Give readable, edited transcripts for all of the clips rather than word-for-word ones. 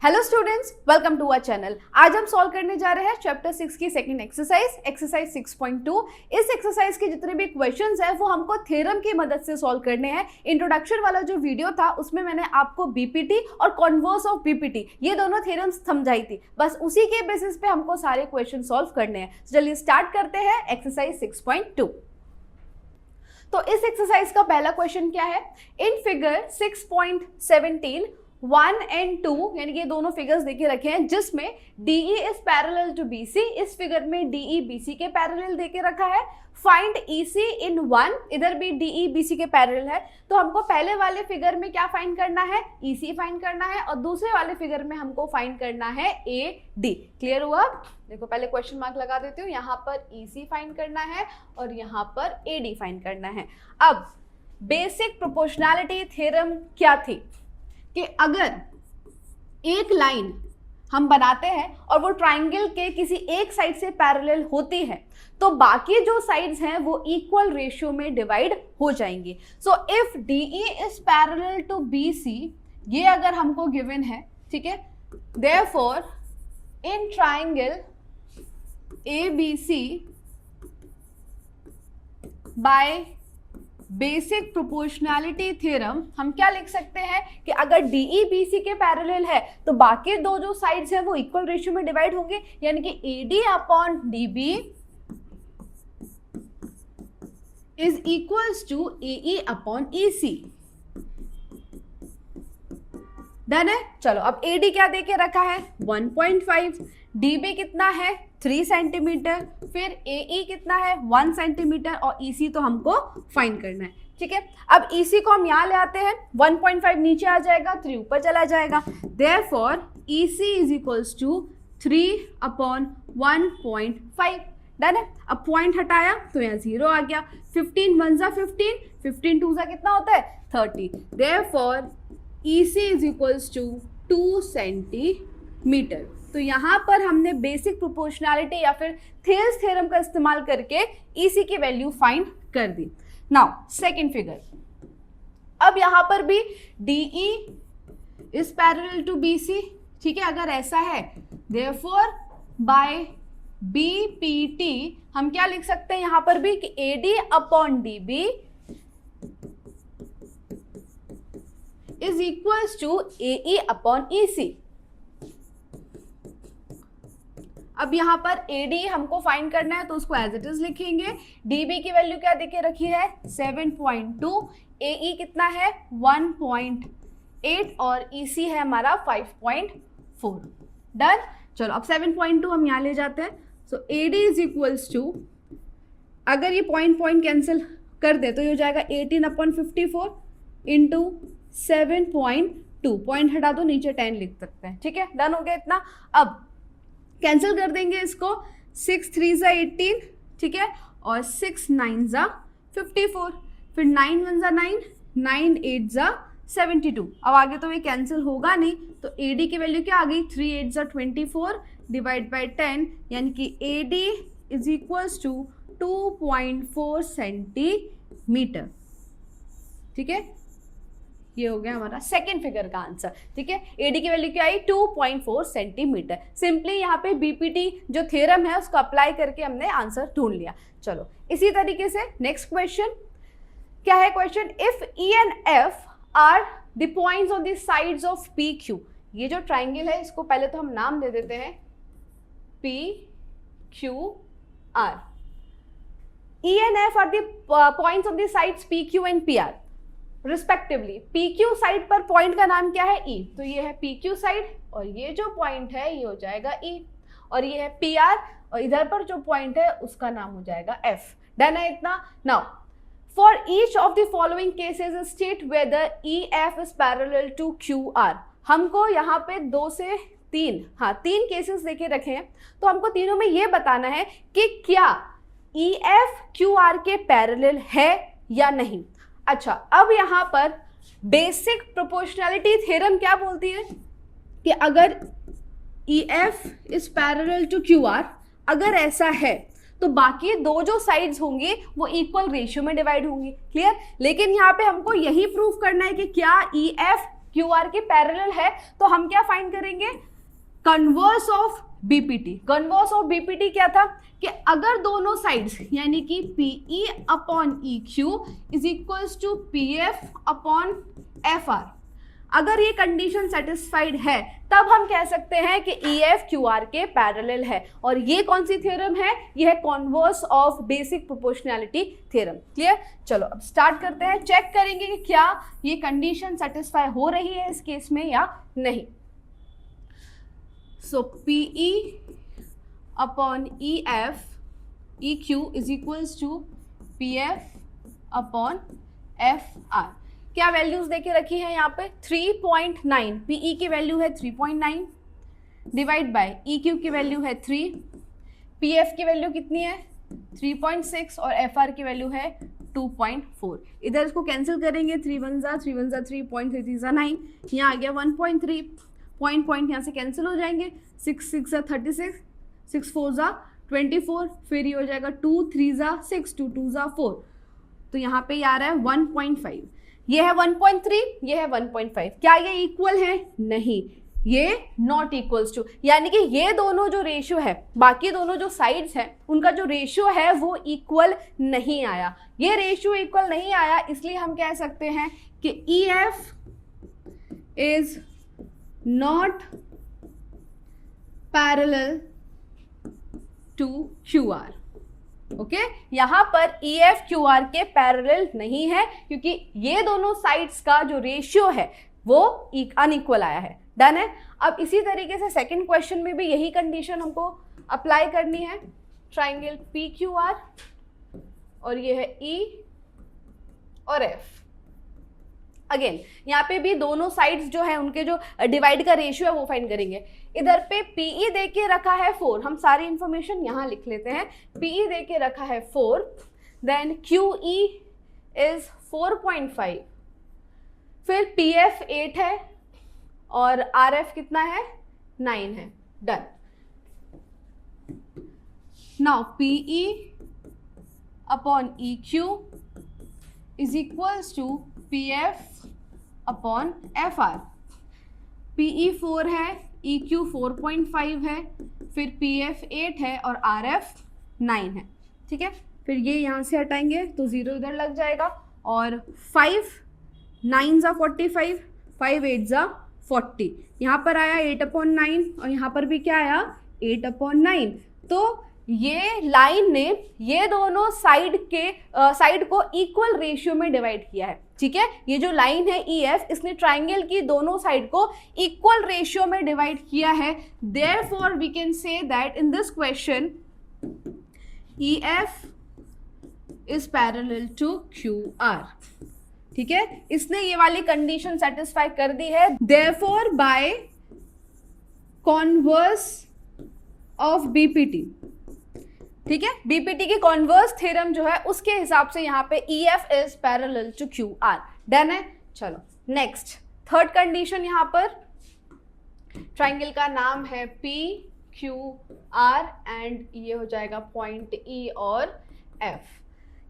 Hello students, welcome to our channel. आज हम solve करने जा रहे हैं चैप्टर 6 की सेकंड एक्सरसाइज 6.2। इस एक्सरसाइज के जितने भी क्वेश्चंस हैं वो हमको थ्योरम की मदद से सॉल्व करने हैं। इंट्रोडक्शन वाला जो वीडियो था उसमें मैंने आपको बीपीटी और कॉन्वर्स ऑफ बीपीटी ये दोनों थ्योरम्स समझाई थी, बस उसी के बेसिस पे हमको सारे क्वेश्चन सॉल्व करने हैं। चलिए स्टार्ट करते हैं एक्सरसाइज 6.2। तो इस एक्सरसाइज का पहला क्वेश्चन क्या है? इन फिगर 6.17 1 and 2 यानी कि ये दोनों फिगर्स देके रखे हैं जिसमें DE is parallel to BC। इस फिगर में DE BC के पैरेलल देके रखा है। फाइंड EC इन 1, इधर भी DE BC के पैरेलल है। तो हमको पहले वाले फिगर में क्या फाइंड करना है? EC फाइंड करना है और दूसरे वाले फिगर में हमको फाइंड करना है AD। क्लियर हुआ? देखो पहले क्वेश्चन मार्क लगा देती हूँ। यहाँ पर EC फाइंड करना है और यहाँ पर AD फाइंड करना है। अब बेसिक प्रोपोर्शनैलिटी थ्योरम क्या थी कि अगर एक लाइन हम बनाते हैं और वो ट्राइंगल के किसी एक साइड से पैरेलल होती है तो बाकी जो साइड्स हैं वो इक्वल रेशियो में डिवाइड हो जाएंगी। So if DE is parallel to BC, ये अगर हमको गिवन है, ठीक है, therefore in triangle ABC by basic proportionality theorem हम क्या लिख सकते हैं कि अगर DE BC के पैरेलल है तो बाकी दो जो साइड्स हैं वो इक्वल रेशियो में डिवाइड होंगे, यानी कि AD upon DB is equals to AE upon EC। Done है। चलो अब AD क्या देके रखा है? 1.5, DB कितना है? 3 सेंटीमीटर, फिर AE कितना है? 1 सेंटीमीटर और EC तो हमको फाइंड करना है। ठीक है, अब EC को हम यहाँ ले आते हैं। 1.5 नीचे आ जाएगा, 3 ऊपर चला जाएगा। Therefore EC is equals to 3 upon 1.5। Done है। अब पॉइंट हटाया तो यहाँ 0 आ गया। 15 1 जा 15, 15 2 जा कितना होता है? 30। Therefore EC is equals to 2 centimetre. तो यहाँ पर हमने बेसिक प्रोपोर्शनैलिटी या फिर थियर्स थ्योरम का इस्तेमाल करके EC की वैल्यू फाइंड कर दी। Now second figure. अब यहाँ पर भी DE is parallel to BC, ठीक है, अगर ऐसा है देयरफॉर बाय BPT हम क्या लिख सकते हैं यहाँ पर भी कि AD upon DB is equals to AE upon EC। अब यहाँ पर AD हमको फाइंड करना है तो उसको एज इट इज लिखेंगे। DB की वैल्यू क्या देके रखी है? 7.2, AE कितना है? 1.8 और EC है हमारा 5.4। डन। चलो अब 7.2 हम यहाँ ले जाते हैं। सो AD इज इक्वल्स टू, अगर ये पॉइंट कैंसिल कर दे तो ये हो जाएगा 18 अपॉन 54 इंटू 7.2। पॉइंट हटा दो, नीचे 10 लिख सकते हैं। ठीक है, डन हो गया इतना। अब कैंसिल कर देंगे इसको। 6 3 जा 18, ठीक है, और 6 9 जा 54, फिर 9 1 जा 9, 9 8 जा 72। अब आगे तो ये कैंसिल होगा नहीं तो AD की वैल्यू क्या आ गई? 3 8 जा 24 डिवाइड बाई 10, यानी कि AD is equals to 2.4 centimetre. ठीक है, ये हो गया हमारा सेकेंड फिगर का आंसर। ठीक है, AD की वैल्यू क्या आई? 2.4 सेंटीमीटर। सिंपली यहाँ पे BPT जो थ्योरम है उसको अप्लाई करके हमने आंसर ढूंढ लिया। चलो इसी तरीके से नेक्स्ट क्वेश्चन क्या है? Question if E and F are the points on the sides of PQ। ये जो ट्राइंगल है इसको पहले तो हम नाम दे देते हैं PQR। E and F are the points on the sides PQ and PR respectively. PQ side पर पॉइंट का नाम क्या है? E, तो ये है PQ साइड और ये जो पॉइंट है ये हो जाएगा E, और ये है PR और इधर पर जो पॉइंट है उसका नाम हो जाएगा F। डन है इतना। Now for each of the following cases state whether EF is parallel to QR। हमको यहाँ पे 2 से 3, हाँ 3 केसेस देके रखे हैं तो हमको तीनों में ये बताना है कि क्या EF QR के पैरेलल है या नहीं। अच्छा, अब यहाँ पर बेसिक प्रोपोर्शनैलिटी थ्योरम क्या बोलती है कि अगर EF is parallel to QR, अगर ऐसा है तो बाकी दो जो साइड्स होंगी वो इक्वल रेशियो में डिवाइड होंगी। क्लियर? लेकिन यहाँ पे हमको यही प्रूफ करना है कि क्या EF क्यू आर के पैरेलल है, तो हम क्या फाइंड करेंगे, converse of BPT. Converse of BPT क्या था कि अगर दोनों साइड्स यानी कि PE upon E Q is equals to P F upon F R, अगर ये कंडीशन सेटिस्फाइड है तब हम कह सकते हैं कि ई एफ क्यू आर के पैरेलल है। और ये कौन सी थ्योरम है, ये है converse of basic proportionality theorem. Clear? चलो अब स्टार्ट करते हैं, चेक करेंगे कि क्या ये कंडीशन सेटिस्फाई हो रही है इस केस में या नहीं। So PE upon E F E Q is equals to P F upon F R. क्या वैल्यूज देके रखी है यहाँ पे, 3.9, पीई की वैल्यू है 3.9 डिवाइड बाय ई क्यू की वैल्यू है 3, पीएफ की वैल्यू कितनी है 3.6 और एफआर की वैल्यू है 2.4। इधर इसको कैंसिल करेंगे, 3 1 जा 3 1 जा 3, 3 जा 9, यहाँ आ गया 1.3, पॉइंट यहाँ से कैंसिल हो जाएंगे, 6 6 जा 36, 6 4 जा 24, फिर ये हो जाएगा 2 3 जा 6, 2 2 जा 4, तो यहाँ पे ये आ रहा है 1.5, ये है 1.3, ये है 1.5। क्या ये इक्वल है? नहीं, ये नॉट इक्वल्स टू, यानी कि ये दोनों जो रेशियो है, बाकी दोनों जो साइड्स हैं उनका जो रेशियो है वो इक्वल नहीं आया। ये रेशियो इक्वल नहीं आया, इसलिए हम कह सकते हैं कि E F is not parallel to Q R. Okay, यहां पर ई एफ क्यू आर के पैरेलल नहीं है क्योंकि ये दोनों साइड्स का जो रेशियो है वो अनइक्वल आया है। डन है। अब इसी तरीके से सेकंड क्वेश्चन में भी यही कंडीशन हमको अप्लाई करनी है। ट्राइंगल पी क्यू आर और ये है ई और एफ। अगेन यहाँ पे भी दोनों साइड्स जो है उनके जो डिवाइड का रेशियो है वो फाइंड करेंगे। इधर पे पीई दे के रखा है 4, हम सारी इंफॉर्मेशन यहाँ लिख लेते हैं। पीई दे के रखा है 4, देन क्यूई इज 4.5, फिर पीएफ 8 है और आरएफ कितना है 9 है। Done. Now PE upon E Q is equals to P F upon F R. PE 4 है, ई क्यू 4.5 है, फिर पी एफ 8 है और आर एफ 9 है। ठीक है, फिर ये यहाँ से हटाएंगे तो 0 इधर लग जाएगा और 5 9 जा 45, 5 8 जा 40, यहाँ पर आया 8/9 और यहाँ पर भी क्या आया 8/9। तो ये लाइन ने ये दोनों साइड को इक्वल रेशियो में डिवाइड किया है। ठीक है, ये जो लाइन है ई एफ, इसने ट्राइंगल की दोनों साइड को इक्वल रेशियो में डिवाइड किया है। Therefore we can say that in this question E F is parallel to Q R. ठीक है, इसने ये वाली कंडीशन सेटिस्फाई कर दी है। Therefore by converse of BPT, ठीक है, बीपीटी की कॉन्वर्स थ्योरम जो है उसके हिसाब से यहाँ पे E F is parallel to Q R. Done है। चलो नेक्स्ट थर्ड कंडीशन, यहाँ पर ट्राइंगल का नाम है पी क्यू आर एंड ये हो जाएगा पॉइंट ई और एफ।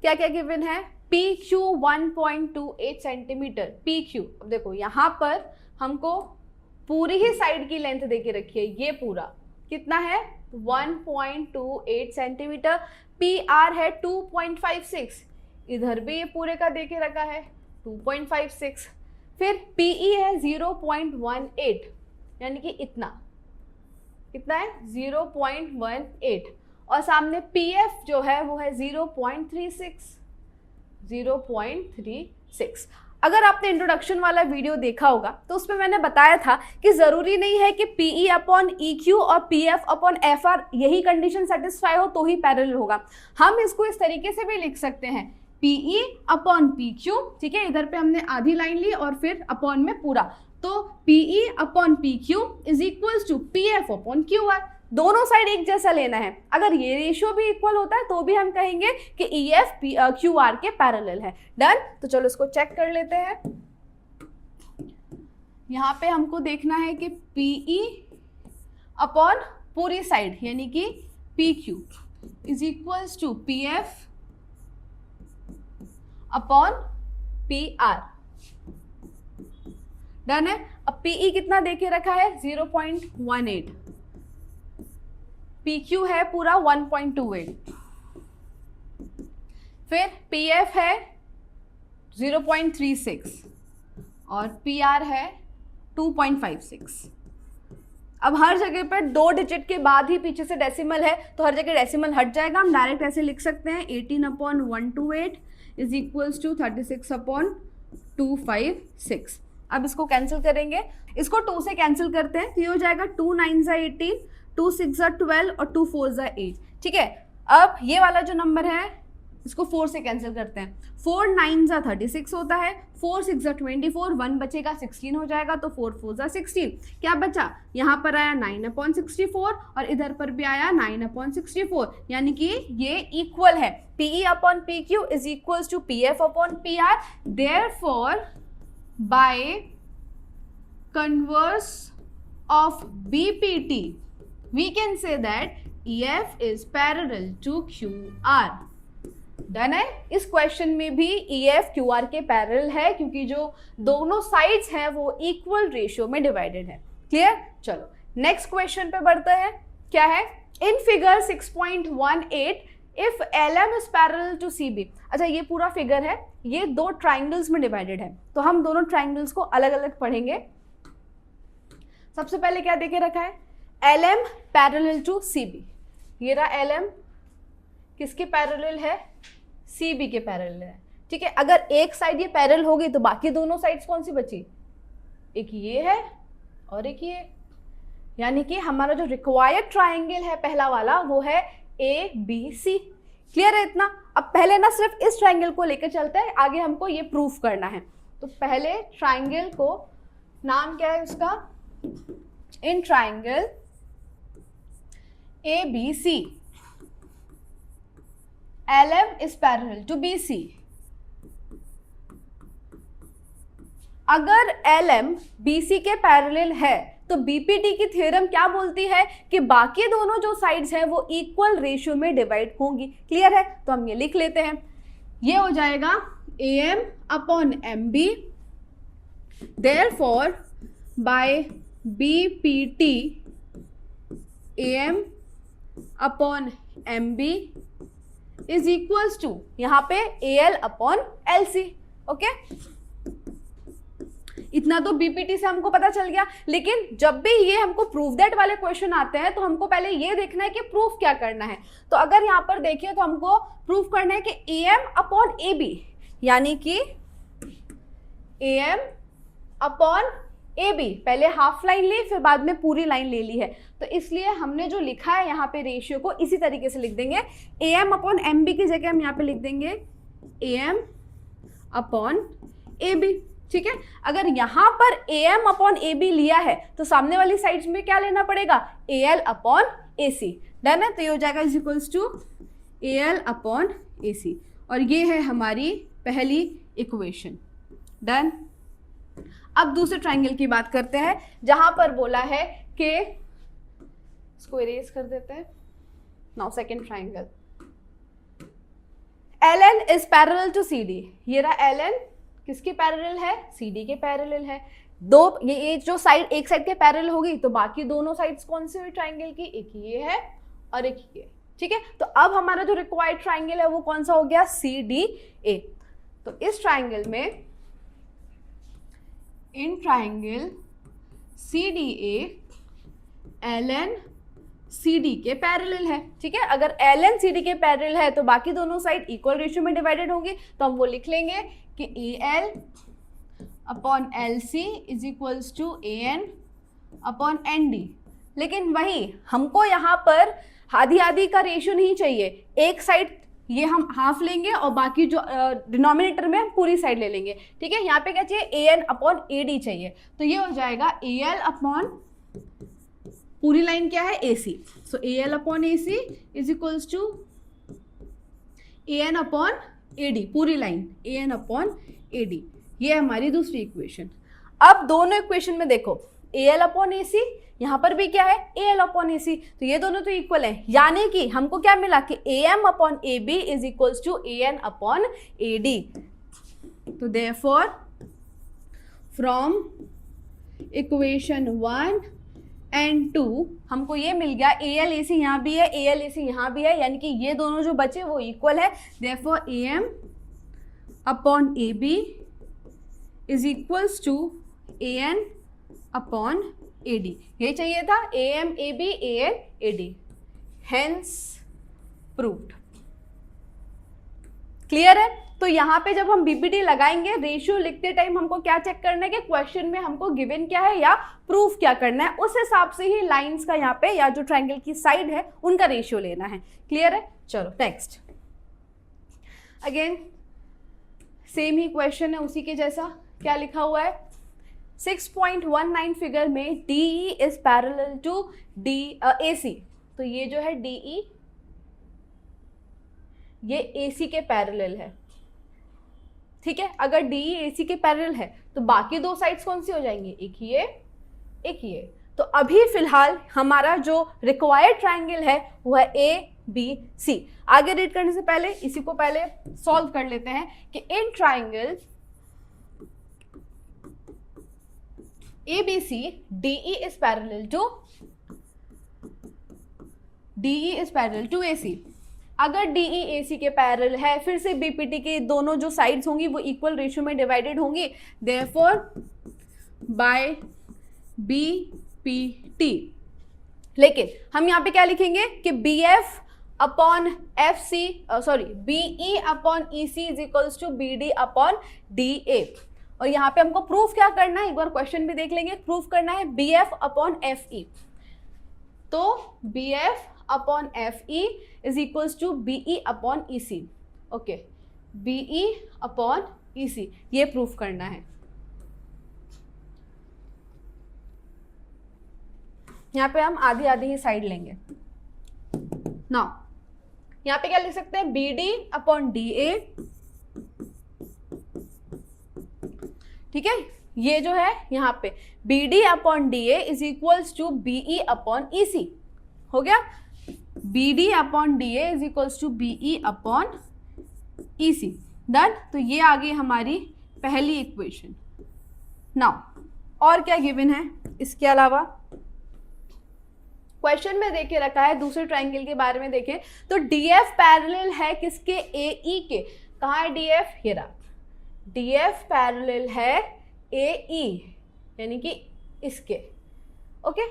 क्या क्या गिवन है? P Q 1.28 centimetre. P Q, अब देखो यहाँ पर हमको पूरी ही साइड की लेंथ देके रखी है, ये पूरा कितना है 1.28 सेंटीमीटर। पी आर है 2.56, इधर भी ये पूरे का देके रखा है 2.56। फिर पीई है 0.18, यानी कि इतना कितना है 0.18 और सामने पीएफ जो है वो है 0.36। अगर आपने इंट्रोडक्शन वाला वीडियो देखा होगा तो उसमें मैंने बताया था कि जरूरी नहीं है कि पीई अपॉन ई क्यू और पीएफ अपॉन एफ आर यही कंडीशन सेटिस्फाई हो तो ही पैरेलल होगा। हम इसको इस तरीके से भी लिख सकते हैं, पीई अपॉन पी क्यू। ठीक है, इधर पे हमने आधी लाइन ली और फिर अपॉन में पूरा, तो PE upon P Q is equals to PF upon Q R. दोनों साइड एक जैसा लेना है। अगर ये रेशियो भी इक्वल होता है तो भी हम कहेंगे कि ई एफ क्यू आर के पैरेलल है। डन। तो चलो इसको चेक कर लेते हैं। यहाँ पे हमको देखना है कि पीई अपॉन पूरी साइड यानी कि P Q is equals to P F upon P R. Done है। अब पीई कितना देके रखा है 0.18, पीक्यू है पूरा 1.28, फिर पीएफ है 0.36 और पीआर है 2.56। अब हर जगह पर 2 डिजिट के बाद ही पीछे से डेसिमल है तो हर जगह डेसिमल हट जाएगा, हम डायरेक्ट ऐसे लिख सकते हैं 18/128 इज इक्वल्स टू 36/256। अब इसको कैंसिल करेंगे, इसको 2 से कैंसिल करते हैं तो ये हो जाएगा 2 9 ज़ा 18, 2 6 ज़ा 12 और 2 4 ज़ा 8। ठीक है, अब ये वाला जो नंबर है इसको 4 से कैंसिल करते हैं, 4 9 ज़ा 36 होता है, 4 6 ज़ा 24, 1 बचेगा 16 हो जाएगा, तो 4 4 ज़ा 16। क्या बचा, यहाँ पर आया 9/64 और इधर पर भी आया 9/64, यानी कि ये इक्वल है। PE upon PQ is equals to PF upon PR, therefore by converse of BPT we can say that EF is parallel to QR। Done है। इस क्वेश्चन में भी EF QR के पैरेलल है क्योंकि जो दोनों साइड्स हैं वो इक्वल रेशियो में डिवाइडेड है। क्लियर, चलो नेक्स्ट क्वेश्चन पे बढ़ते हैं। क्या है, in figure 6.18 if LM is parallel to CB। अच्छा, ये पूरा फिगर है, ये 2 ट्राइंगल्स में डिवाइडेड है तो हम दोनों ट्राइंगल्स को अलग अलग पढ़ेंगे। सबसे पहले क्या देके रखा है, LM पैरेलल टू CB। ये रहा LM किसके पैरेलल है, CB के पैरेलल है। ठीक है, अगर एक साइड ये पैरेलल होगी तो बाकी दोनों साइड्स कौन सी बची, एक ये है और एक ये, यानी कि हमारा जो रिक्वायर्ड ट्राइंगल है पहला वाला वो है ABC। क्लियर है इतना। अब पहले ना सिर्फ इस ट्राइंगल को लेकर चलते हैं, आगे हमको ये प्रूफ करना है। तो पहले ट्राइंगल को नाम क्या है उसका, इन triangle ABC LM is parallel to BC। अगर LM BC के पैरेलल है तो BPT की थ्योरम क्या बोलती है कि बाकी दोनों जो साइड्स हैं वो इक्वल रेशियो में डिवाइड होंगी। क्लियर है, तो हम ये लिख लेते हैं, ये हो जाएगा AM upon MB, therefore by BPT AM upon MB is equals to यहाँ पे AL अपॉन LC। ओके, इतना तो BPT से हमको पता चल गया, लेकिन जब भी ये हमको प्रूफ दैट वाले क्वेश्चन आते हैं तो हमको पहले ये देखना है कि प्रूफ क्या करना है। तो अगर यहाँ पर देखिए तो हमको प्रूफ करना है कि AM अपॉन AB, यानी कि AM अपॉन AB, पहले हाफ लाइन ली फिर बाद में पूरी लाइन ले ली है, तो इसलिए हमने जो लिखा है यहाँ पे रेशियो को इसी तरीके से लिख देंगे। AM अपॉन MB की जगह हम यहाँ पे लिख देंगे AM अपॉन AB। ठीक है, अगर यहाँ पर AM अपॉन AB लिया है तो सामने वाली साइड्स में क्या लेना पड़ेगा, AL अपॉन AC। डन है, तो ये हो जाएगा is equals to AL upon AC, और ये है हमारी पहली इक्वेशन। डन। अब दूसरे ट्राइंगल की बात करते हैं जहां पर बोला है कि इसको इरेज कर देते हैं। Now second triangle, LN is parallel to CD। ये रहा LN किसके पैरेलल है, CD के पैरेलल है। दो ये जो साइड एक साइड के पैरेलल होगी तो बाकी दोनों साइड्स कौन से हुई ट्राइंगल की, एक ये है और एक ये। ठीक है, तो अब हमारा जो रिक्वायर्ड ट्राइंगल है वो कौन सा हो गया, CDA। तो इस ट्राइंगल में in triangle CDA LN CD के पैरेलल है। ठीक है, अगर LN CD के पैरेलल है तो बाकी दोनों साइड इक्वल रेशियो में डिवाइडेड होंगी, तो हम वो लिख लेंगे कि AL upon LC is equals to AN upon ND। लेकिन वही हमको यहाँ पर आधी आधी का रेशियो नहीं चाहिए, एक साइड ये हम हाफ लेंगे और बाकी जो डिनोमिनेटर में हम पूरी साइड ले लेंगे। ठीक है, यहाँ पे क्या चाहिए, AN अपॉन AD चाहिए, तो ये हो जाएगा AL अपॉन पूरी लाइन क्या है, AC। So AL upon AC is equals to AN upon AD, पूरी लाइन AN अपॉन AD। ये हमारी दूसरी इक्वेशन। अब दोनों इक्वेशन में देखो, AL अपॉन AC, यहाँ पर भी क्या है, AL अपॉन AC, तो ये दोनों तो इक्वल है, यानी कि हमको क्या मिला कि AM upon AB is equals to AN upon AD। तो देयरफॉर फ्रॉम इक्वेशन 1 एंड 2 हमको ये मिल गया, AL AC यहाँ भी है, AL AC यहाँ भी है, यानी कि ये दोनों जो बचे वो इक्वल है। Therefore AM upon AB is equals to AN upon AD। ये चाहिए था, AM AB AN AD, hence proved. Clear है? तो यहाँ पे जब हम बीपीटी लगाएंगे, रेशियो लिखते टाइम हमको क्या चेक करना है कि क्वेश्चन में हमको गिवन क्या है या प्रूफ क्या करना है, उस हिसाब से ही लाइंस का यहाँ पे या जो ट्रायंगल की साइड है उनका रेशियो लेना है। क्लियर है? चलो नेक्स्ट, अगेन सेम ही क्वेश्चन है, उसी के जैसा। क्या लिखा हुआ है? 6.19 फिगर में DE is parallel to AC। तो ये जो है DE, ये AC के पैरेलल है। ठीक है, अगर DE AC के पैरेलल है तो बाकी दो साइड्स कौन सी हो जाएंगी? एक ये, एक ये। तो अभी फिलहाल हमारा जो रिक्वायर्ड ट्रायंगल है वो है ABC। आगे रीड करने से पहले इसी को पहले सॉल्व कर लेते हैं कि in triangle ABC DE is parallel to AC। अगर DE AC के पैरेलल है, फिर से BPT के दोनों जो साइड्स होंगी वो इक्वल रेशियो में डिवाइडेड होंगी। Therefore by BPT। लेकिन हम यहाँ पे क्या लिखेंगे कि BF upon FC, BE upon EC is equals to BD upon DA। और यहाँ पे हमको प्रूफ क्या करना है, एक बार क्वेश्चन भी देख लेंगे। प्रूफ करना है BF अपॉन FE। तो BF upon FE is equals to BE upon EC। Okay, BE upon EC, ये प्रूफ करना है। यहाँ पे हम आधी आधी ही साइड लेंगे। नाउ यहाँ पे क्या लिख सकते हैं? BD upon DA। ठीक है, ये जो है यहाँ पे BD upon DA is equals to BE upon EC। हो गया, BD upon DA is equals to BE upon EC। Done. तो ये आ गई हमारी पहली इक्वेशन। नाउ और क्या गिवन है इसके अलावा? क्वेश्चन में देखे रखा है, दूसरे ट्रायंगल के बारे में देखें तो DF पैरेलल है किसके? AE के। कहाँ है DF? ये रहा। DF पैरेलल है AE, यानी कि इसके। ओके,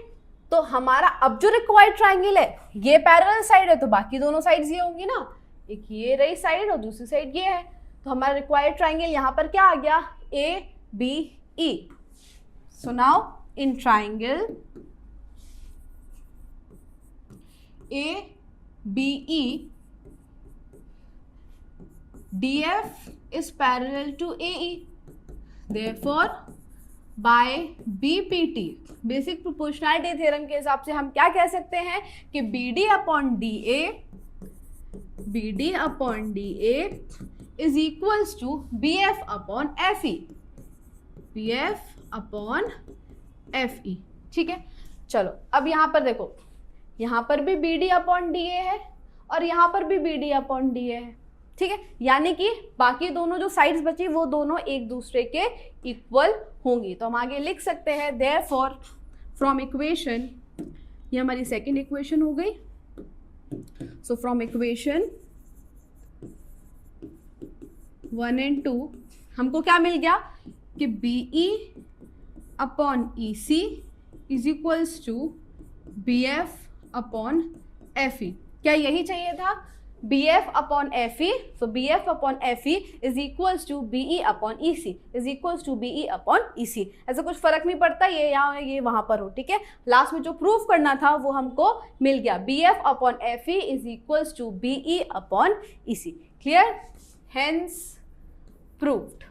तो हमारा अब जो रिक्वायर्ड ट्रायंगल है, ये पैरेलल साइड है तो बाकी दोनों साइड्स ये होंगी ना, एक ये रही साइड और दूसरी साइड ये है। तो हमारा रिक्वायर्ड ट्रायंगल यहाँ पर क्या आ गया? ABE। So now in triangle ABE, DF is parallel to AE. Therefore, by BPT, basic proportionality theorem के हिसाब से हम क्या कह सकते हैं कि BD upon DA is equals to BF upon FE। BF upon FE। ठीक है, चलो अब यहाँ पर देखो, यहाँ पर भी BD अपॉन DA है और यहाँ पर भी BD अपॉन DA है। ठीक है, यानी कि बाकी दोनों जो साइड्स बची वो दोनों एक दूसरे के इक्वल होंगी। तो हम आगे लिख सकते हैं देयरफॉर फ्रॉम इक्वेशन, ये हमारी सेकंड इक्वेशन हो गई। सो फ्रॉम इक्वेशन 1 एंड 2 हमको क्या मिल गया कि BE upon EC is equals to BF upon FE। क्या यही चाहिए था? BF upon FE। So BF upon FE is equals to BE upon EC is equals to BE upon EC। ऐसा कुछ फर्क नहीं पड़ता, ये यहाँ ये वहां पर हो। ठीक है, लास्ट में जो प्रूफ करना था वो हमको मिल गया। BF upon FE is equals to BE upon EC। Clear? Hence proved.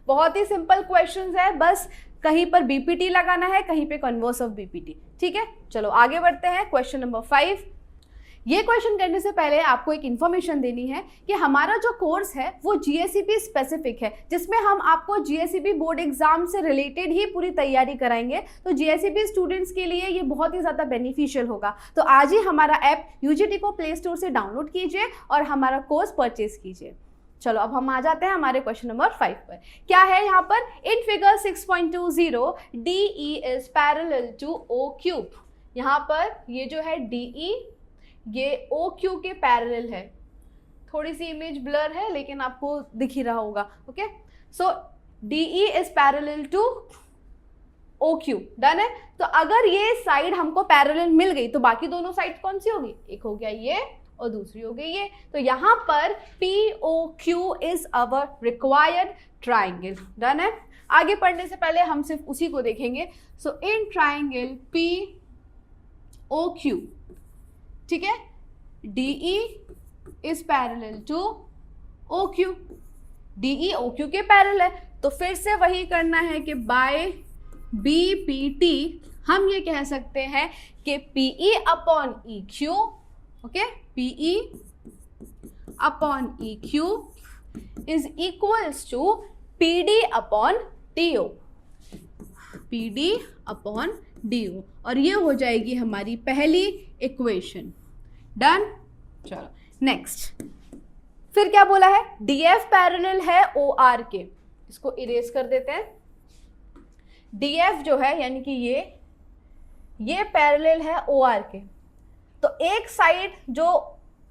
बहुत ही सिंपल क्वेश्चंस है, बस कहीं पर BPT लगाना है, कहीं पे कन्वर्स ऑफ BPT। ठीक है, चलो आगे बढ़ते हैं। Question number 5। ये क्वेश्चन करने से पहले आपको एक इन्फॉर्मेशन देनी है कि हमारा जो कोर्स है वो GSEB स्पेसिफिक है, जिसमें हम आपको GSEB बोर्ड एग्जाम से रिलेटेड ही पूरी तैयारी कराएंगे। तो GSEB स्टूडेंट्स के लिए ये बहुत ही ज़्यादा बेनिफिशियल होगा। तो आज ही हमारा ऐप UGT को प्ले स्टोर से डाउनलोड कीजिए और हमारा कोर्स परचेज कीजिए। चलो अब हम आ जाते हैं हमारे क्वेश्चन नंबर 5 पर। क्या है यहाँ पर? In figure 6.20 DE is parallel to OQ। यहाँ पर ये जो है DE ये OQ के पैरेलल है। थोड़ी सी इमेज ब्लर है लेकिन आपको दिख ही रहा होगा। Okay, so DE is parallel to OQ। Done है। तो अगर ये साइड हमको पैरेलल मिल गई तो बाकी दोनों साइड कौन सी होगी? एक हो गया ये और दूसरी हो गई ये। तो यहां पर POQ is our required triangle. Done है। आगे पढ़ने से पहले हम सिर्फ उसी को देखेंगे। सो इन ट्राइंगल POQ, ठीक है, DE is parallel to OQ। DE OQ के पैरेलल है तो फिर से वही करना है कि बाय BPT हम ये कह सकते हैं कि PE upon EQ, okay, PE upon EQ is equals to PD upon DO, PD upon DO, और ये हो जाएगी हमारी पहली इक्वेशन। डन। चलो नेक्स्ट, फिर क्या बोला है? DF पैरेलल है OR के। इसको इरेज कर देते हैं। DF जो है यानी कि ये पैरेलल है OR के। तो एक साइड जो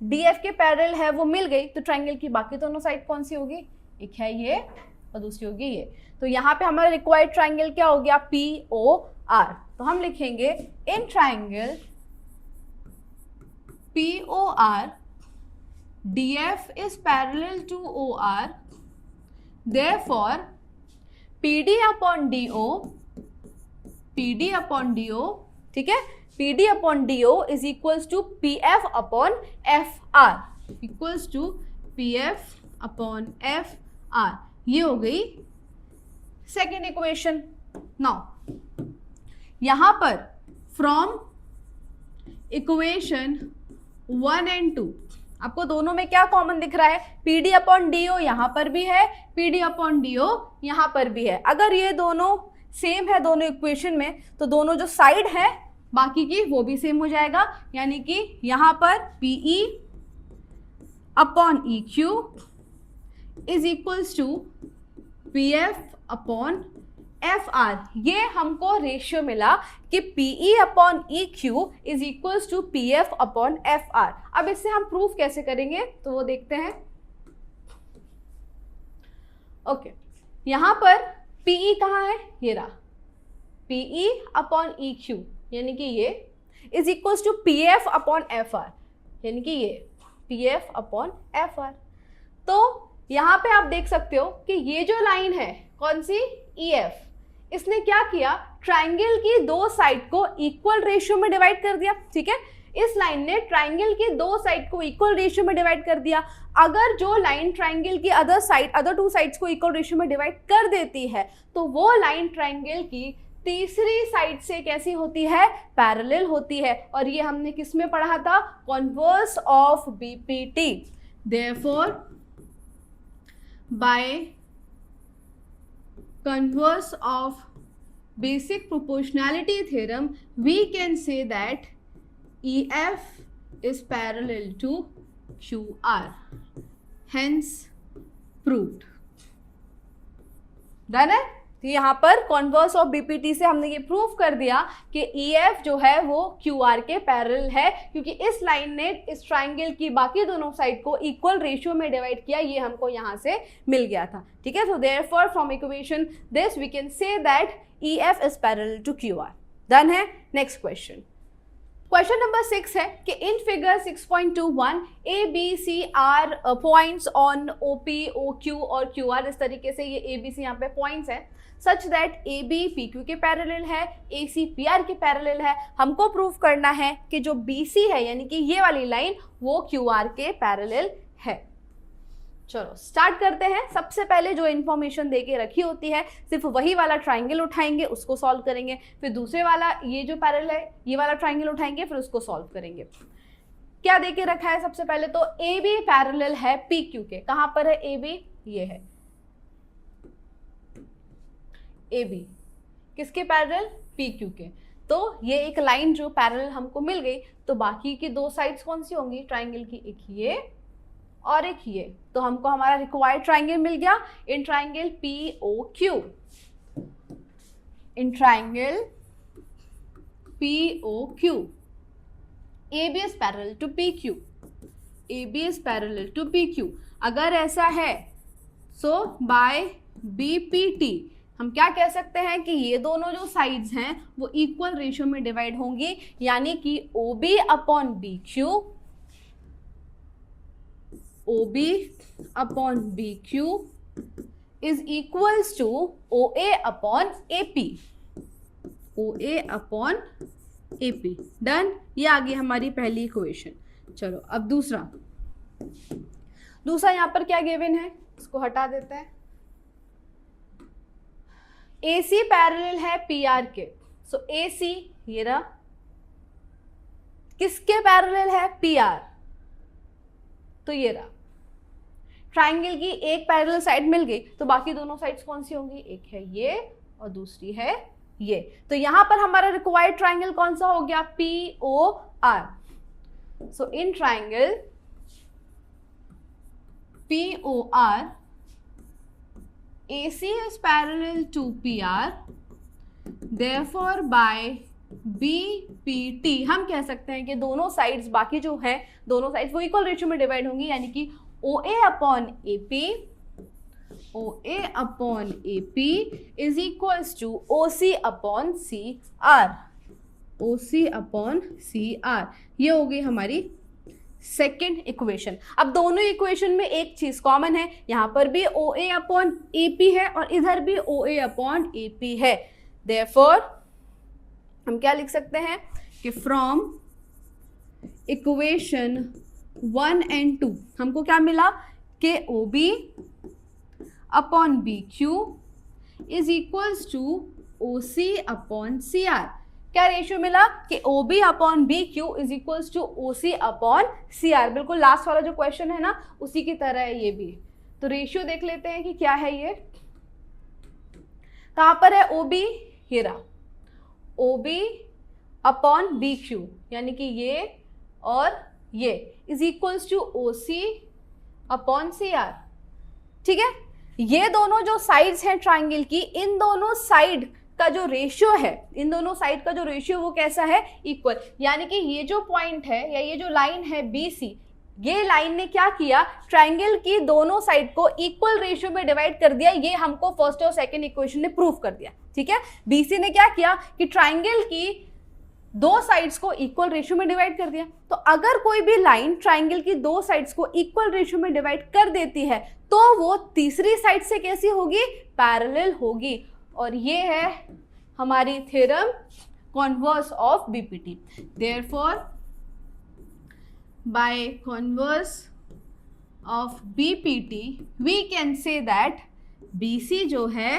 DF के पैरेलल है वो मिल गई तो ट्रायंगल की बाकी दोनों साइड कौन सी होगी? एक है ये और दूसरी होगी ये। तो यहाँ पे हमारा रिक्वायर्ड ट्रायंगल क्या हो गया? POR। तो हम लिखेंगे in triangle POR DF is parallel to OR, therefore PD upon DO, ठीक है, PD upon DO is equals to PF upon FR, equals to PF upon FR। ये हो गई सेकेंड इक्वेशन। नाउ यहां पर फ्रॉम इक्वेशन 1 and 2 आपको दोनों में क्या कॉमन दिख रहा है? PD अपॉन DO यहाँ पर भी है, PD अपॉन DO यहाँ पर भी है। अगर ये दोनों सेम है दोनों इक्वेशन में तो दोनों जो साइड है बाकी की वो भी सेम हो जाएगा, यानी कि यहाँ पर PE upon EQ is equals to PF upon FR। ये हमको रेशियो मिला कि PE upon EQ is equals to PF upon FR। अब इससे हम प्रूफ कैसे करेंगे तो वो देखते हैं। ओके, यहां पर PE कहाँ है? ये रहा, PE अपॉन EQ यानी कि ये is equals to PF upon FR, यानी कि ये PF अपॉन FR। तो यहां पे आप देख सकते हो कि ये जो लाइन है कौन सी? EF, इसने क्या किया? ट्रायंगल की दो साइड को इक्वल रेशियो में डिवाइड कर दिया। ठीक है, इस लाइन ने ट्रायंगल की दो साइड को इक्वल रेशियो में डिवाइड कर दिया। अगर जो लाइन ट्रायंगल की अदर टू साइड्स को इक्वल रेशियो में डिवाइड कर देती है तो वो लाइन ट्रायंगल की तीसरी साइड से कैसी होती है? पैरेलल होती है। और ये हमने किस में पढ़ा था? Converse of BPT। Therefore bye converse of basic proportionality theorem we can say that EF is parallel to QR, hence proved। Done है। तो यहाँ पर कॉन्वर्स ऑफ BPT से हमने ये प्रूव कर दिया कि EF जो है वो QR के पैरेलल है, क्योंकि इस लाइन ने इस ट्रायंगल की बाकी दोनों साइड को इक्वल रेशियो में डिवाइड किया। ये हमको यहाँ से मिल गया था। ठीक है, तो therefore from equation this we can say that EF is parallel to QR। Done है। नेक्स्ट क्वेश्चन, क्वेश्चन नंबर 6 है कि in figure 6.21 ABC are points on OP, OQ और QR। इस तरीके से ये ABC यहाँ पे पॉइंट्स है सच दैट AB PQ के पैरेलल है, AC PR के पैरेलल है। हमको प्रूफ करना है कि जो BC है यानी कि ये वाली लाइन वो QR के पैरेलल है। चलो स्टार्ट करते हैं। सबसे पहले जो इन्फॉर्मेशन देके रखी होती है सिर्फ वही वाला ट्राइंगल उठाएंगे, उसको सॉल्व करेंगे। फिर दूसरे वाला ये जो पैरेलल है ये वाला ट्राइंगल उठाएंगे, फिर उसको सॉल्व करेंगे। क्या देके रखा है? सबसे पहले तो AB पैरेलल है PQ के। कहां पर है AB? ये है AB। किसके पैरेलल? PQ के। तो ये एक लाइन जो पैरेलल हमको मिल गई, तो बाकी की दो साइड्स कौन सी होंगी ट्राइंगल की? एक ये और एक ये, तो हमको हमारा रिक्वायर्ड ट्राइंगल मिल गया in triangle POQ। In triangle POQ AB is parallel to PQ, AB is parallel to PQ। अगर ऐसा है सो बाय BPT हम क्या कह सकते हैं कि ये दोनों जो साइड्स हैं वो इक्वल रेशियो में डिवाइड होंगी, यानी कि OB upon BQ, OB upon BQ is equals to OA upon AP, OA upon AP। Done, ये आ गई हमारी पहली इक्वेशन। चलो अब दूसरा यहाँ पर क्या गिवन है, इसको हटा देते हैं। AC पैरेलल है PR के, सो AC ये रहा, किसके पैरेलल है, PR, तो ये रहा। ट्राइंगल की एक पैरेलल साइड मिल गई, तो बाकी दोनों साइड्स कौन सी होंगी, एक है ये और दूसरी है ये। तो यहां पर हमारा रिक्वायर्ड ट्राइंगल कौन सा हो गया, POR। So in triangle POR AC is parallel to PR, therefore by BPT हम कह सकते हैं कि दोनों साइड्स, बाकी जो है दोनों साइड्स वो इक्वल रेशियो में डिवाइड होंगी, यानी कि OA upon AP, OA upon AP is equals to OC upon CR, OC upon CR। ये हो गई हमारी सेकेंड इक्वेशन। अब दोनों इक्वेशन में एक चीज कॉमन है, यहां पर भी OA अपॉन AP है और इधर भी OA अपॉन AP है। देयरफॉर हम क्या लिख सकते हैं कि फ्रॉम इक्वेशन 1 and 2 हमको क्या मिला कि OB upon BQ is equals to OC upon CR। क्या रेशियो मिला कि OB upon BQ is equals to OC upon CR। बिल्कुल लास्ट वाला जो क्वेश्चन है ना उसी की तरह है ये भी। तो रेशियो देख लेते हैं कि क्या है ये, कहां पर है OB, ये रहा, OB अपॉन BQ यानी कि ये और ये is equals to OC upon CR। ठीक है, ये दोनों जो साइड्स हैं ट्राइंगल की, इन दोनों साइड का जो रेशियो है, इन दोनों साइड का जो रेशियो वो कैसा है, इक्वल। यानी कि ये जो पॉइंट है या ये जो लाइन है BC, ये लाइन ने क्या किया, ट्राइंगल की दोनों साइड को इक्वल रेशियो में डिवाइड कर दिया। ये हमको फर्स्ट और सेकंड इक्वेशन ने प्रूव कर दिया। ठीक है, BC ने क्या किया कि ट्राइंगल की दो साइड्स को इक्वल रेशियो में डिवाइड कर दिया। तो अगर कोई भी लाइन ट्राइंगल की दो साइड्स को इक्वल रेशियो में डिवाइड कर देती है तो वो तीसरी साइड से कैसी होगी, पैरेलल होगी। और ये है हमारी theorem converse of BPT। Therefore by converse of BPT we can say that BC जो है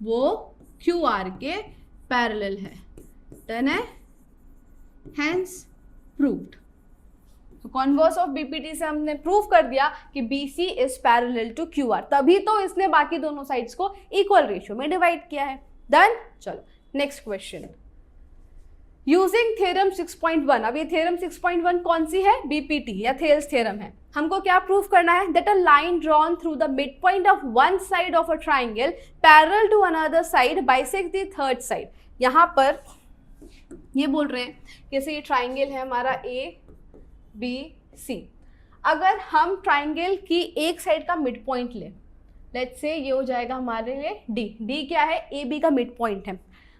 वो QR के पैरेलल है। डन है, हेंस प्रूव्ड। तो कॉन्वर्स ऑफ BPT से हमने प्रूव कर दिया कि BC is parallel to QR, तभी तो इसने बाकी दोनों साइड्स को इक्वल रेशियो में डिवाइड किया है। डन, चलो नेक्स्ट क्वेश्चन। यूजिंग थ्योरम 6.1, अब ये थ्योरम 6.1 कौन सी है, BPT या थेल्स थ्योरम है। हमको क्या प्रूव करना है, that a line drawn through the mid point of one side of a triangle parallel to another side bisect the third side. यहाँ पर ये बोल रहे हैं जैसे ये ट्राइंगल है हमारा ABC, अगर हम ट्राइंगल की एक साइड का मिड पॉइंट लें, लेट्स से ये हो जाएगा हमारे लिए D क्या है, AB का मिड पॉइंट है।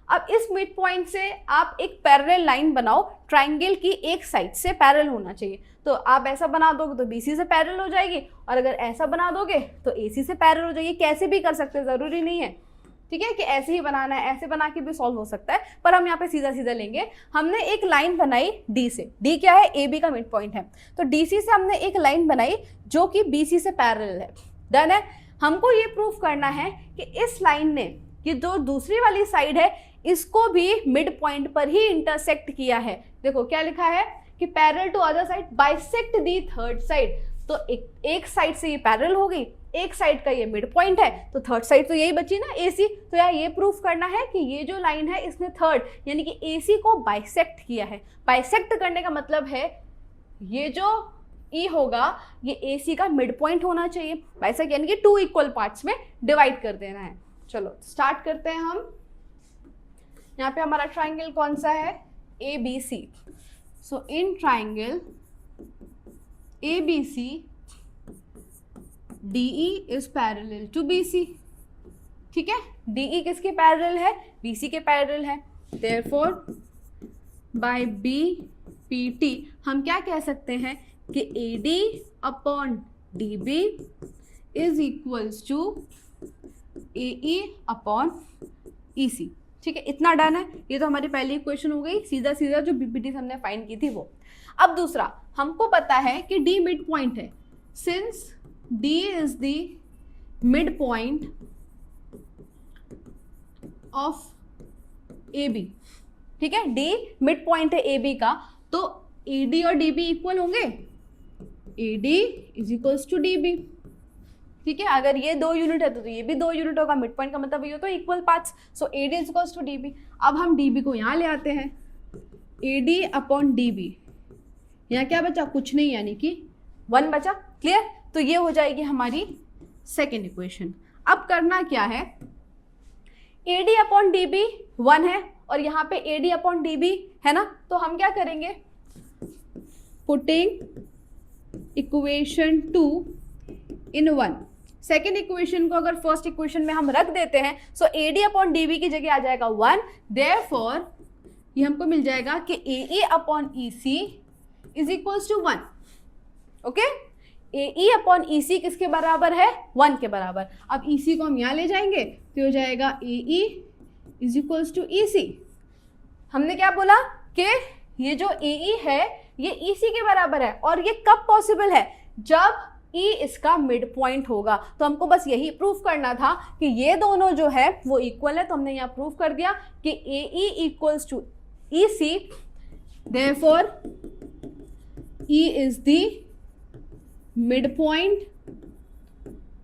अब इस मिड पॉइंट से आप एक पैरेलल लाइन बनाओ, ट्राइंगल की एक साइड से पैरेलल होना चाहिए। तो आप ऐसा बना दोगे तो BC से पैरेलल हो जाएगी, और अगर ऐसा बना दोगे तो AC से पैरेलल हो जाएगी। कैसे भी कर सकते हैं, ज़रूरी नहीं है ठीक है कि ऐसे ही बनाना है, ऐसे बना के भी सॉल्व हो सकता है, पर हम यहाँ पे सीधा सीधा लेंगे। हमने एक लाइन बनाई D से, D क्या है, AB का मिड पॉइंट है, तो DC से हमने एक लाइन बनाई जो कि BC से पैरेलल है। डन है, हमको ये प्रूफ करना है कि इस लाइन ने ये जो दूसरी वाली साइड है इसको भी मिड पॉइंट पर ही इंटरसेक्ट किया है। देखो क्या लिखा है कि parallel to other side bisect the third side. तो एक साइड से ये पैरेलल हो गई, एक साइड का ये मिड पॉइंट है, तो थर्ड साइड तो यही बची ना AC। तो यार ये प्रूफ करना है कि ये जो लाइन है इसने थर्ड यानी कि AC को बाइसेक्ट किया है। बाइसेक्ट करने का मतलब है ये जो ई होगा ये ए सी का मिड पॉइंट होना चाहिए, वैसा यानी कि 2 इक्वल पार्ट्स में डिवाइड कर देना है। चलो स्टार्ट करते हैं हम। यहाँ पे हमारा ट्राइंगल कौन सा है, A B C. So in triangle A B C D E is parallel to B C. ठीक है, डी ई किसके पैरेलल है, बी सी के पैरेलल है। Therefore by B P T हम क्या कह सकते हैं कि A D upon D B is equals to A E upon E C. ठीक है, इतना डन है। ये तो हमारी पहली इक्वेशन हो गई, सीधा सीधा जो बीपीटी हमने फाइंड की थी वो। अब दूसरा, हमको पता है कि डी मिड पॉइंट है, since D is the mid point of A B. ठीक है, डी मिड पॉइंट है ए बी का, तो ए डी और डी बी इक्वल होंगे, A D is equals to D B. ठीक है, अगर ये 2 यूनिट है तो ये भी 2 यूनिट होगा, मिड पॉइंट का मतलब ये होता है equal parts. So A D is equals to D B. अब हम डी बी को यहाँ ले आते हैं, A D upon D B, यहाँ क्या बचा, कुछ नहीं, यानी कि 1 बचा। क्लियर, तो ये हो जाएगी हमारी सेकेंड इक्वेशन। अब करना क्या है, A D upon D B 1 है और यहाँ पे A D upon D B है ना, तो हम क्या करेंगे, putting equation 2 in 1। Second equation को अगर फर्स्ट इक्वेशन में हम रख देते हैं, सो A D upon D B की जगह आ जाएगा 1। देयरफॉर ये हमको मिल जाएगा कि A E upon E C is equals to 1। Okay, A E upon E C किसके बराबर है, 1 के बराबर। अब ई सी को हम यहाँ ले जाएंगे तो हो जाएगा ए E is equals to E सी। हमने क्या बोला कि ये जो ए ई है ये ई सी के बराबर है, और ये कब पॉसिबल है, जब ई इसका मिड पॉइंट होगा। तो हमको बस यही प्रूफ करना था कि ये दोनों जो है वो इक्वल है, तो हमने यहाँ प्रूफ कर दिया कि A E equals to E C, therefore E is the mid point,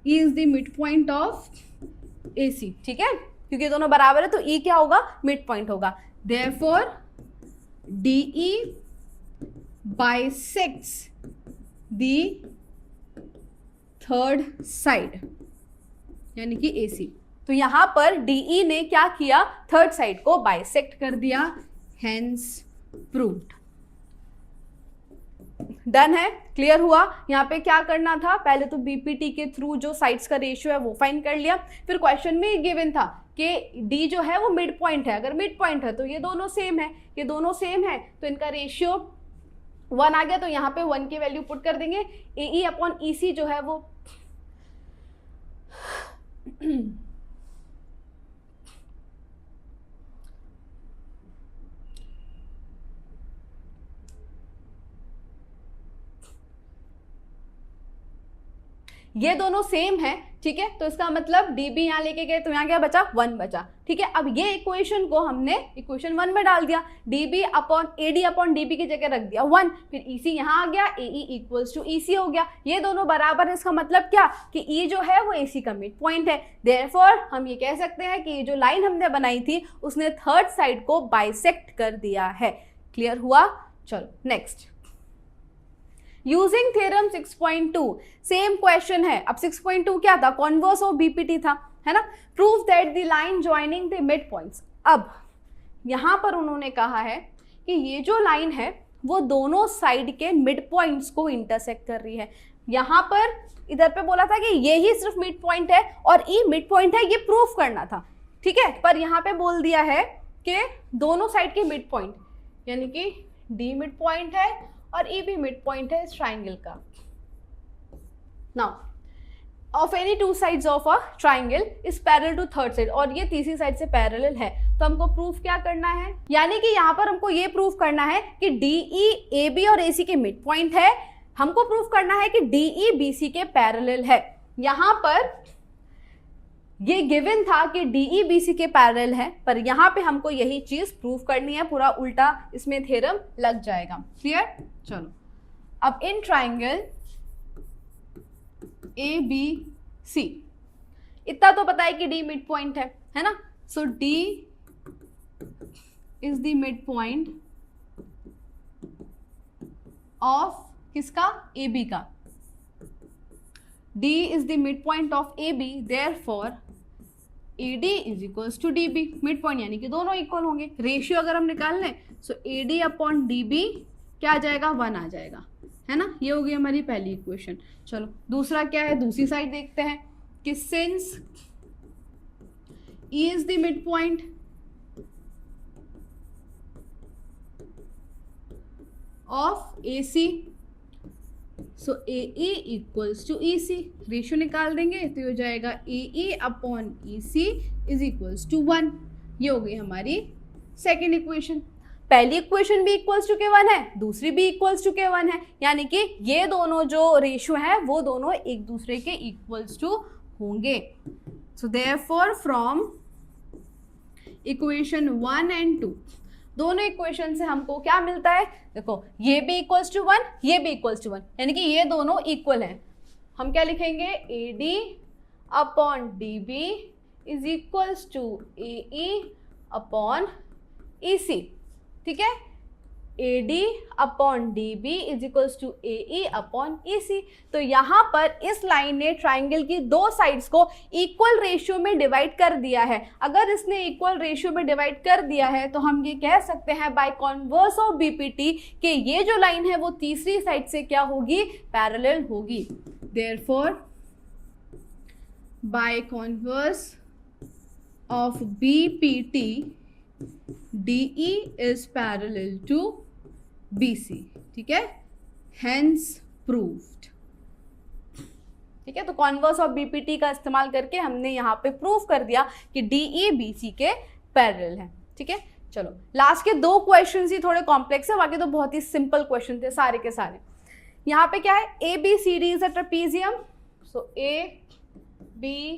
E is the mid point of A C. ठीक है, क्योंकि ये दोनों बराबर है तो ई क्या होगा, मिड पॉइंट होगा। Therefore D E bisects the third side, यानी कि ए सी। तो यहां पर डीई ने क्या किया, थर्ड साइड को बाइसेक्ट कर दिया, हेंस प्रूव्ड। डन है, क्लियर हुआ। यहाँ पे क्या करना था, पहले तो बीपीटी के थ्रू जो साइड्स का रेशियो है वो फाइंड कर लिया, फिर क्वेश्चन में गिवन था कि डी जो है वो मिड पॉइंट है। अगर मिड पॉइंट है तो ये दोनों सेम है, ये दोनों सेम है तो इनका रेशियो 1 आ गया, तो यहाँ पे 1 की वैल्यू पुट कर देंगे। ए ई अपॉन ई सी जो है वो ये दोनों सेम है। ठीक है, तो इसका मतलब डीबी यहाँ लेके गए तो यहाँ क्या बचा, 1 बचा। ठीक है, अब ये इक्वेशन को हमने इक्वेशन 1 में डाल दिया, DB upon AD upon DB की जगह रख दिया 1, फिर ईसी यहाँ आ गया, एई इक्वल्स टू ईसी हो गया। ये दोनों बराबर है, इसका मतलब क्या कि ई जो है वो एसी का मिड पॉइंट है। देयरफॉर हम ये कह सकते हैं कि ये जो लाइन हमने बनाई थी उसने थर्ड साइड को बाइसेक्ट कर दिया है। क्लियर हुआ। चलो next, using theorem 6.2 same question है। अब 6.2 क्या था, कॉन्वर्स ऑफ बीपीटी था, है ना। Prove that the line joining the mid points. अब यहां पर उन्होंने कहा है कि ये जो लाइन है वो दोनों साइड के मिड पॉइंट्स को इंटरसेक्ट कर रही है। यहां पर इधर पे बोला था कि ये ही सिर्फ मिड पॉइंट है और ई मिड पॉइंट है, ये प्रूफ करना था। ठीक है, पर यहाँ पे बोल दिया है कि दोनों साइड के मिड पॉइंट, यानी कि डी मिड पॉइंट है और ई भी मिड पॉइंट है इस ट्राइंगल का। Now of any 2 sides of a triangle is parallel to third side, और ये तीसरी साइड से पैरेलल है, तो हमको प्रूफ क्या करना है, यानी कि यहाँ पर हमको ये प्रूफ करना है कि डी ई ए बी और ए सी के मिड पॉइंट है। हमको प्रूफ करना है कि डी ई बी सी के पैरेलल है। यहाँ पर ये गिवन था कि डी ई बी सी के पैरेलल है, पर यहाँ पे हमको यही चीज प्रूफ करनी है, पूरा उल्टा इसमें थ्योरम लग जाएगा। क्लियर। चलो अब इन ट्राइंगल ए बी सी, इतना तो पता है कि डी मिड पॉइंट है ना। So D is the mid point of किसका? AB का। D is the midpoint of AB, therefore AD is equals to DB। Mid point यानी कि दोनों इक्वल होंगे। रेशियो अगर हम निकाल लें सो AD अपॉन DB क्या आ जाएगा? 1 आ जाएगा, है ना। ये होगी हमारी पहली इक्वेशन। चलो दूसरा क्या है, दूसरी साइड देखते हैं कि since E is the midpoint of AC, so AE equals to EC। Ratio निकाल देंगे तो हो जाएगा AE upon EC is equals to 1। ये हो गई हमारी सेकेंड इक्वेशन। पहली इक्वेशन भी इक्वल्स टू के 1 है, दूसरी भी इक्वल्स टू के 1 है, यानी कि ये दोनों जो रेशियो है वो दोनों एक दूसरे के इक्वल्स टू होंगे। So therefore from equation 1 and 2, दोनों इक्वेशन से हमको क्या मिलता है? देखो ये भी इक्वल्स टू 1, ये भी इक्वल्स टू 1, यानी कि ये दोनों इक्वल हैं। हम क्या लिखेंगे? AD upon DB is equals to AE upon EC। ठीक है, AD upon DB is equals to AE upon EC। तो यहाँ पर इस लाइन ने ट्राइंगल की दो साइड्स को इक्वल रेशियो में डिवाइड कर दिया है। अगर इसने इक्वल रेशियो में डिवाइड कर दिया है तो हम ये कह सकते हैं बाय कॉन्वर्स ऑफ BPT कि ये जो लाइन है वो तीसरी साइड से क्या होगी? पैरेलल होगी। Therefore by converse of BPT DE is parallel to BC। ठीक है, hence proved। ठीक है, तो कॉन्वर्स ऑफ BPT का इस्तेमाल करके हमने यहाँ पे प्रूव कर दिया कि DE BC के पैरेलल है। ठीक है, चलो लास्ट के दो क्वेश्चन ही थोड़े कॉम्प्लेक्स है, बाकी तो बहुत ही सिंपल क्वेश्चन थे सारे के सारे। यहाँ पे क्या है? ABCD इज अ ट्रेपीजियम, सो ABCD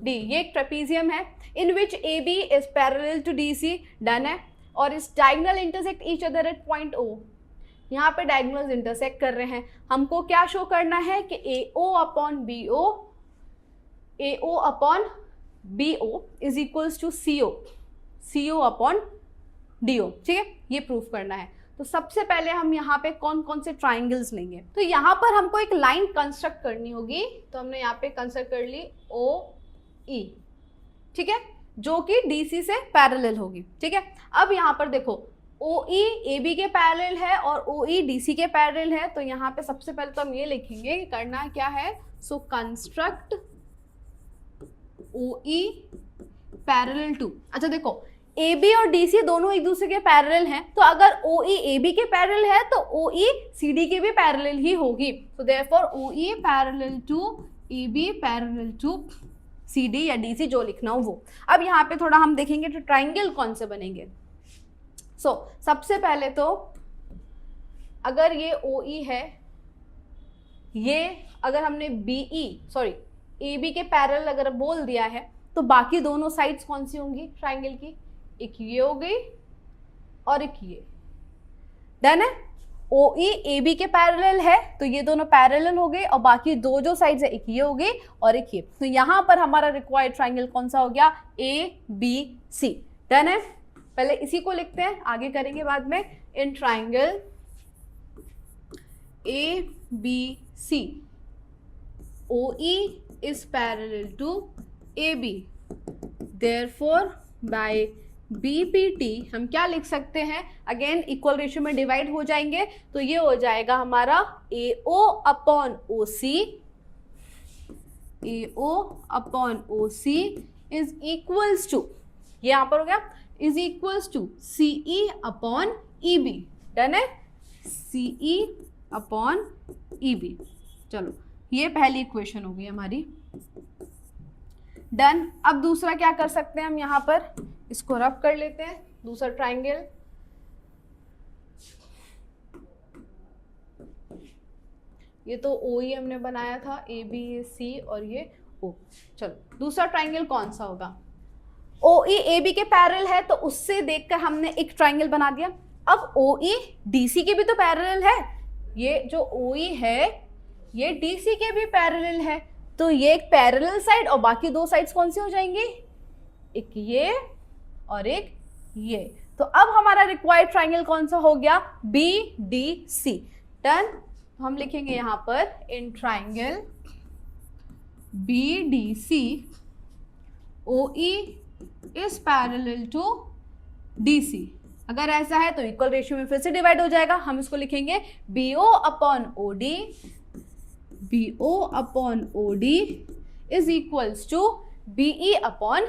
ये एक ट्रेपीजियम है in which AB is parallel to DC। Done है। और इस diagonal intersect each other at point O। यहाँ पे डायगोनल्स इंटरसेक्ट कर रहे हैं। हमको क्या शो करना है कि AO upon BO is equals to CO upon DO। ठीक है, ये प्रूफ करना है। तो सबसे पहले हम यहाँ पे कौन कौन से ट्राइंगल्स लेंगे? तो यहाँ पर हमको एक लाइन कंस्ट्रक्ट करनी होगी, तो हमने यहाँ पे कंस्ट्रक्ट कर ली OE। ठीक है, जो कि DC से पैरेलल होगी। ठीक है, अब यहाँ पर देखो OE AB के पैरेलल है और OE DC के पैरेलल है, तो यहाँ पे सबसे पहले तो हम ये लिखेंगे कि करना क्या है। सो कंस्ट्रक्ट OE पैरेलल टू। अच्छा देखो AB और DC दोनों एक दूसरे के पैरेलल हैं, तो अगर OE AB के पैरेलल है तो OE CD के भी पैरेलल ही होगी। So therefore OE parallel to AB parallel to CD या DC, जो लिखना हो वो। अब यहाँ पे थोड़ा हम देखेंगे तो ट्राइंगल कौन से बनेंगे। सो सबसे पहले तो अगर ये OE है, ये अगर हमने AB के पैरेलल अगर बोल दिया है तो बाकी दोनों साइड्स कौन सी होंगी ट्राइंगल की? एक ये हो गई और एक ये। डन है। OE AB के पैरेलल है तो ये दोनों पैरेलल हो गए और बाकी दो जो साइड्स है एक ये हो गई और एक ये। तो यहाँ पर हमारा रिक्वायर्ड ट्राइंगल कौन सा हो गया? ABC। डन है। पहले इसी को लिखते हैं, आगे करेंगे बाद में। इन triangle ABC OE is parallel to AB, therefore by BPT हम क्या लिख सकते हैं? अगेन इक्वल रेशियो में डिवाइड हो जाएंगे तो ये हो जाएगा हमारा AO upon OC is equals to, ये यहाँ पर हो गया, is equals to CE upon EB। Done है, CE अपॉन EB। चलो ये पहली इक्वेशन हो गई हमारी। डन। अब दूसरा क्या कर सकते हैं हम? यहाँ पर इसको रब कर लेते हैं, दूसरा ट्राइंगल। ये तो OE हमने बनाया था, ABC और ये O। चलो दूसरा ट्राइंगल कौन सा होगा? OE AB के पैरेलल है तो उससे देखकर हमने एक ट्राइंगल बना दिया। अब OE DC के भी तो पैरेलल है, ये जो OE है ये DC के भी पैरेलल है, तो ये एक पैरेलल साइड और बाकी दो साइड्स कौन सी हो जाएंगी? एक ये और एक ये। तो अब हमारा रिक्वायर्ड ट्राइंगल कौन सा हो गया? BDC। डन। हम लिखेंगे यहाँ पर in triangle BDC OE is parallel to DC। अगर ऐसा है तो इक्वल रेशियो में फिर से डिवाइड हो जाएगा। हम इसको लिखेंगे BO upon OD is equals to BE upon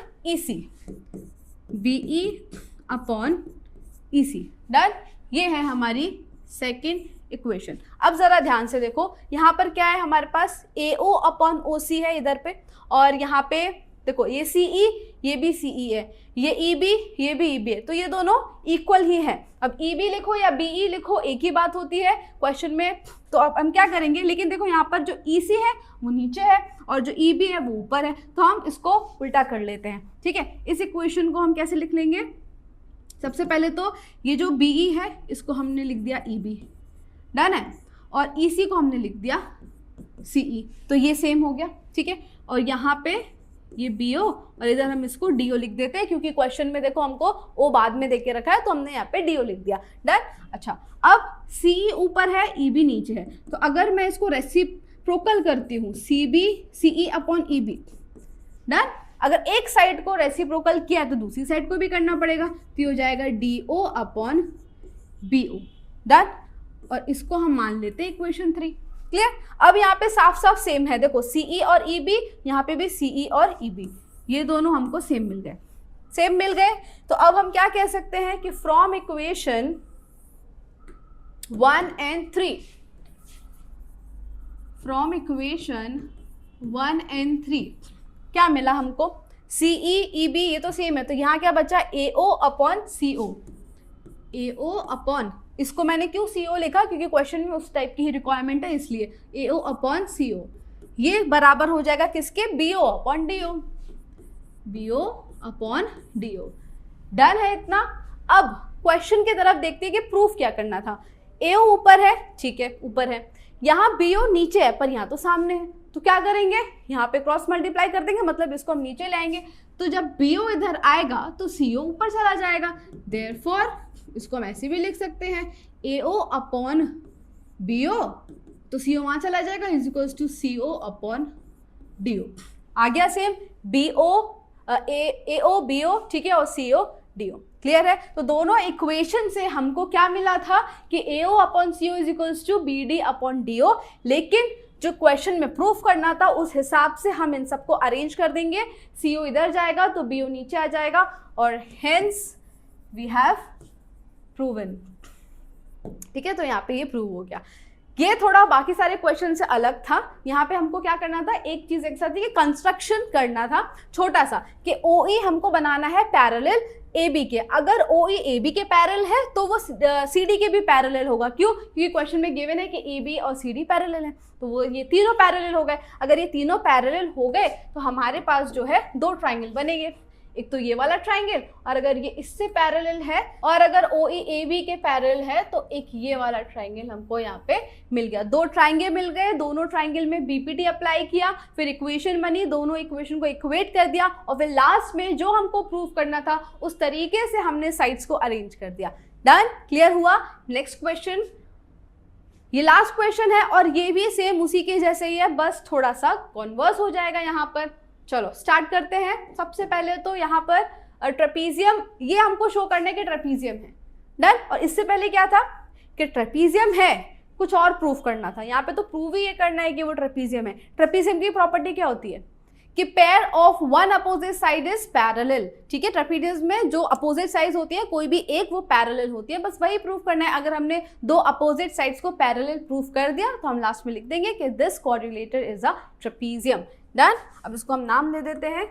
EC। Done. ये है हमारी सेकेंड इक्वेशन। अब जरा ध्यान से देखो, यहाँ पर क्या है हमारे पास AO अपॉन OC है इधर पे, और यहाँ पे देखो ये CE, ये भी CE है, ये EB, ये भी EB है, तो ये दोनों इक्वल ही है। अब EB लिखो या BE लिखो एक ही बात होती है क्वेश्चन में। तो अब हम क्या करेंगे, लेकिन देखो यहाँ पर जो EC है वो नीचे है और जो EB है वो ऊपर है, तो हम इसको उल्टा कर लेते हैं। ठीक है, इस इक्वेशन को हम कैसे लिख लेंगे, सबसे पहले तो ये जो BE है इसको हमने लिख दिया EB, डन है, और EC को हमने लिख दिया CE, तो ये सेम हो गया। ठीक है, और यहाँ पे ये BO और इधर हम इसको DO लिख देते हैं, क्योंकि क्वेश्चन में देखो हमको O बाद में देके रखा है, तो हमने यहाँ पे DO लिख दिया। डन। अच्छा, अब CE ऊपर है, EB नीचे है, तो अगर मैं इसको रेसिप्रोकल करती हूँ CE अपॉन EB, डन। अगर एक साइड को रेसिप्रोकल किया तो दूसरी साइड को भी करना पड़ेगा, तो हो जाएगा DO अपॉन BO, डन। और इसको हम मान लेते हैं इक्वेशन 3। क्लियर। अब यहाँ पे साफ साफ सेम है, देखो CE और EB, यहाँ पे भी CE और EB, ये दोनों हमको सेम मिल गए। तो अब हम क्या कह सकते हैं कि from equation 1 and 3, from equation 1 and 3 क्या मिला हमको, CE EB ये तो सेम है, तो यहाँ क्या बचा AO upon CO, AO upon, इसको मैंने क्यों CO लिखा, क्योंकि क्वेश्चन में उस टाइप की ही रिक्वायरमेंट है, इसलिए AO अपॉन CO, ये बराबर हो जाएगा किसके, BO अपॉन DO। डन है इतना। अब क्वेश्चन की तरफ देखते हैं कि प्रूफ क्या करना था। AO ऊपर है, ठीक है ऊपर है, यहाँ BO नीचे है पर यहाँ तो सामने है, तो क्या करेंगे, यहाँ पे क्रॉस मल्टीप्लाई कर देंगे, मतलब इसको हम नीचे लाएंगे, तो जब BO इधर आएगा तो CO ऊपर चला जाएगा। देयरफॉर इसको हम ऐसे भी लिख सकते हैं AO अपॉन BO, तो CO वहां चला जाएगा, is equals to CO upon DO। आ गया सेम, AO BO, ठीक है, और CO DO। क्लियर है। तो दोनों इक्वेशन से हमको क्या मिला था कि AO upon CO is equals to BD upon DO, लेकिन जो क्वेश्चन में प्रूफ करना था उस हिसाब से हम इन सबको अरेंज कर देंगे। CO इधर जाएगा तो BO नीचे आ जाएगा, और हेंस वी हैव प्रूवन। ठीक है, तो यहाँ पे ये प्रूव हो गया। ये थोड़ा बाकी सारे क्वेश्चन से अलग था। यहाँ पे हमको क्या करना था, एक चीज एक साथ कि कंस्ट्रक्शन करना था छोटा सा, कि OE हमको बनाना है पैरेलल AB के। अगर OE AB के पैरेलल है तो वो CD के भी पैरेलल होगा। क्यों, क्योंकि क्वेश्चन में गिवन है कि AB और CD पैरेलल है, तो वो ये तीनों पैरेलल हो गए। अगर ये तीनों पैरेलल हो गए तो हमारे पास जो है दो ट्राइंगल बनेंगे, एक तो ये वाला ट्राइंगल, और अगर ये इससे पैरेलल है, और अगर OE AB के पैरेलल है तो एक ये वाला ट्राइंगल हमको यहाँ पे मिल गया। दो ट्राइंगल मिल गए, दोनों ट्राइंगल में BPT अप्लाई किया, फिर इक्वेशन बनी, दोनों इक्वेशन को इक्वेट कर दिया, और फिर लास्ट में जो हमको प्रूव करना था उस तरीके से हमने साइड्स को अरेंज कर दिया। डन, क्लियर हुआ। नेक्स्ट क्वेश्चन, ये लास्ट क्वेश्चन है और ये भी सेम उसी के जैसे ही है, बस थोड़ा सा कॉन्वर्स हो जाएगा यहाँ पर। चलो स्टार्ट करते हैं। सबसे पहले तो यहाँ पर ट्रेपीजियम, ये हमको शो करने के ट्रेपीजियम है। डन। और इससे पहले क्या था कि ट्रेपीजियम है, कुछ और प्रूफ करना था। यहाँ पे तो प्रूव ही ये करना है कि वो ट्रेपीजियम है। ट्रेपीजियम की प्रॉपर्टी क्या होती है कि pair of one opposite side is parallel. ठीक है, ट्रेपीजियम में जो अपोजिट साइड होती है कोई भी एक, वो पैरेलल होती है, बस वही प्रूफ करना है। अगर हमने दो अपोजिट साइड्स को पैरेलल प्रूफ कर दिया तो हम लास्ट में लिख देंगे कि this quadrilateral is a trapezium. Done. अब इसको हम नाम दे देते हैं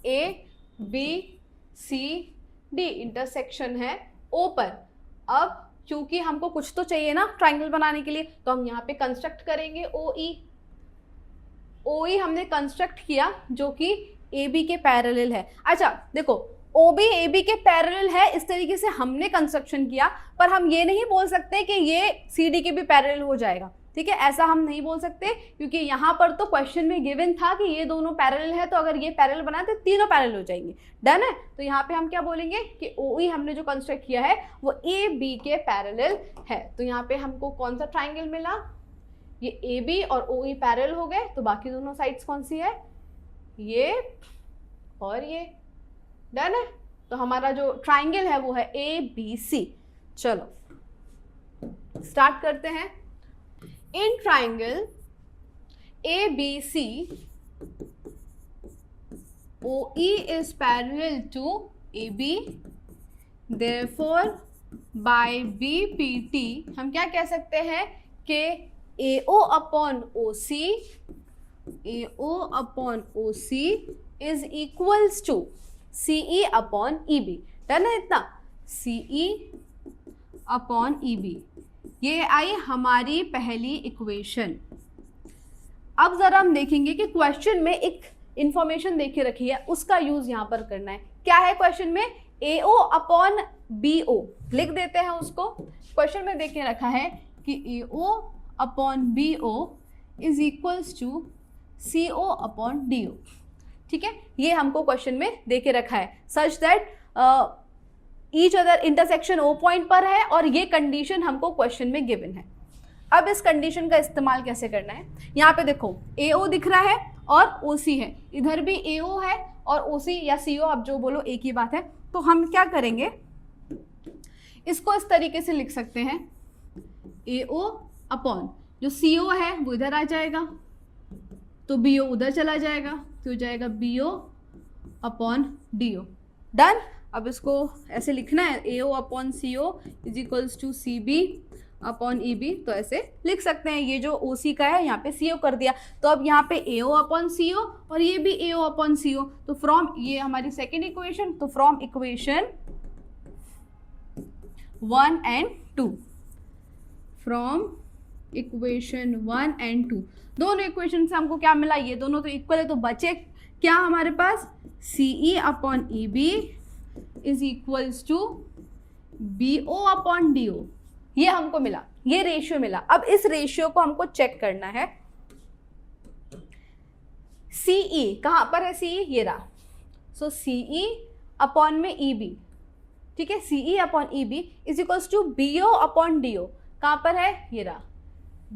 ABCD, इंटरसेक्शन है O पर। अब क्योंकि हमको कुछ तो चाहिए ना ट्राइंगल बनाने के लिए, तो हम यहाँ पे कंस्ट्रक्ट करेंगे OE हमने कंस्ट्रक्ट किया जो कि AB के पैरेलल है। अच्छा देखो, OB AB के पैरेलल है, इस तरीके से हमने कंस्ट्रक्शन किया, पर हम ये नहीं बोल सकते कि ये CD के भी पैरेलल हो जाएगा। ठीक है, ऐसा हम नहीं बोल सकते क्योंकि यहाँ पर तो क्वेश्चन में गिवन था कि ये दोनों पैरेलल है, तो अगर ये पैरेलल बनाए तो तीनों पैरेलल हो जाएंगे। डन है। तो यहाँ पे हम क्या बोलेंगे कि OE हमने जो कंस्ट्रक्ट किया है वो AB के पैरेलल है। तो यहाँ पे हमको कौन सा ट्राइंगल मिला, ये AB और OE पैरेलल हो गए, तो बाकी दोनों साइड्स कौन सी है, ये और ये। डन है। तो हमारा जो ट्राइंगल है वो है ABC। चलो स्टार्ट करते हैं। इन triangle ABC OE is parallel to AB, therefore by BPT हम क्या कह सकते हैं कि AO upon OC is equals to CE upon EB। Done है इतना, CE upon EB। ये आई हमारी पहली इक्वेशन। अब जरा हम देखेंगे कि क्वेश्चन में एक इंफॉर्मेशन दे के रखी है, उसका यूज यहां पर करना है। क्या है क्वेश्चन में, AO अपॉन BO लिख देते हैं उसको। क्वेश्चन में दे के रखा है कि AO upon BO is equals to CO upon DO। ठीक है, ये हमको क्वेश्चन में दे के रखा है such that each other intersection O point पर है, और ये कंडीशन हमको क्वेश्चन में गिवन है। अब इस कंडीशन का इस्तेमाल कैसे करना है, यहाँ पे देखो AO दिख रहा है और OC है, इधर भी AO है और OC या CO आप जो बोलो एक ही बात है। तो हम क्या करेंगे, इसको इस तरीके से लिख सकते हैं, AO अपॉन जो CO है वो इधर आ जाएगा, तो BO उधर चला जाएगा, तो हो जाएगा BO अपॉन DO। डन। अब इसको ऐसे लिखना है, AO upon CO is equals to CB upon EB, तो ऐसे लिख सकते हैं। ये जो OC का है यहाँ पे CO कर दिया, तो अब यहाँ पे AO अपॉन CO और ये भी AO अपॉन CO। तो फ्रॉम, ये हमारी सेकेंड इक्वेशन, तो from equation 1 and 2, from equation 1 and 2 दोनों इक्वेशन से हमको क्या मिला, ये दोनों तो इक्वल है, तो बचे क्या हमारे पास, CE upon EB is equals to BO upon DO। ये हमको मिला, ये रेशियो मिला। अब इस रेशियो को हमको चेक करना है। CE कहां पर है, CE ये रहा, सो CE अपॉन में EB, ठीक है, CE upon EB is equals to BO upon DO। कहां पर है, ये रहा,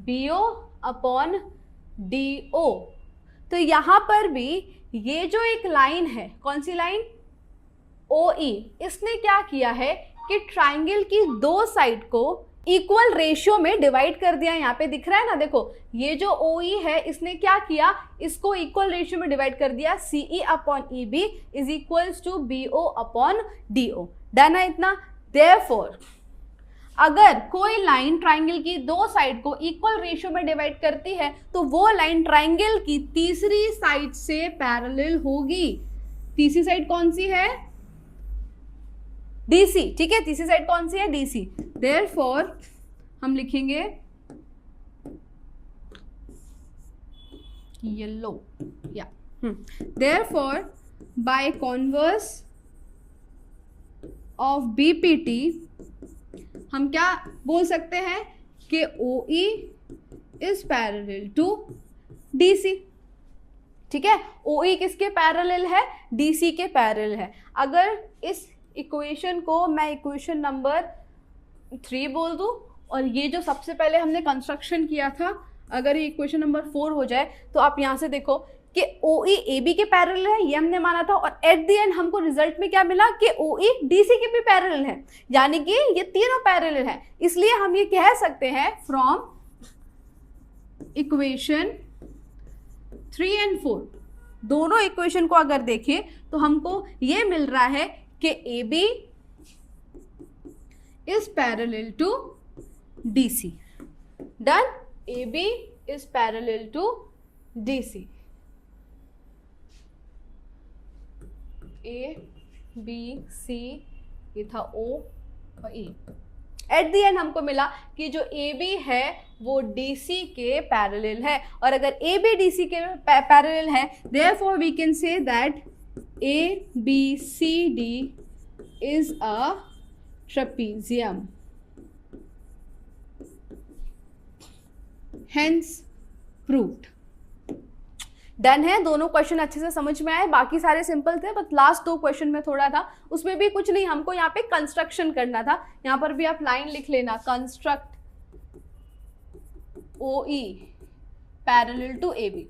BO अपॉन DO। तो यहां पर भी ये जो एक लाइन है, कौन सी लाइन, OE, इसने क्या किया है कि ट्राइंगल की दो साइड को इक्वल रेशियो में डिवाइड कर दिया। यहाँ पे दिख रहा है ना, देखो ये जो OE है इसने क्या किया, इसको इक्वल रेशियो में डिवाइड कर दिया, CE upon EB is equals to BO upon DO। Done है इतना। देयरफॉर अगर कोई लाइन ट्राइंगल की दो साइड को इक्वल रेशियो में डिवाइड करती है तो वो लाइन ट्राइंगल की तीसरी साइड से पैरेलल होगी। तीसरी साइड कौन सी है, DC। ठीक है, तीसरी साइड कौन सी है, DC। देयरफॉर हम लिखेंगे येलो, या therefore by converse of BPT हम क्या बोल सकते हैं कि OE is parallel to DC। ठीक है, OE किसके पैरेलल है, DC के पैरेलल है। अगर इस इक्वेशन को मैं इक्वेशन नंबर 3 बोल दूं और ये जो सबसे पहले हमने कंस्ट्रक्शन किया था, अगर ये इक्वेशन नंबर 4 हो जाए, तो आप यहाँ से देखो कि OE AB के पैरेलल है, ये हमने माना था, और एट द एंड हमको रिजल्ट में क्या मिला कि OE DC के भी पैरेलल है, यानी कि ये तीनों पैरेलल है। इसलिए हम ये कह सकते हैं फ्रॉम इक्वेशन 3 and 4 दोनों इक्वेशन को अगर देखें तो हमको ये मिल रहा है कि AB is parallel to DC। Done, AB is parallel to DC। A B C, ये था O और E। एट द एंड हमको मिला कि जो AB है वो DC के पैरेलल है, और अगर AB DC के पैरेलल है, therefore we can say that ABCD is a trapezium। Hence proved. Done है, दोनों क्वेश्चन अच्छे से समझ में आए, बाकी सारे सिंपल थे, बस लास्ट 2 क्वेश्चन में थोड़ा था, उसमें भी कुछ नहीं, हमको यहाँ पे कंस्ट्रक्शन करना था। यहाँ पर भी आप लाइन लिख लेना, construct OE parallel to AB,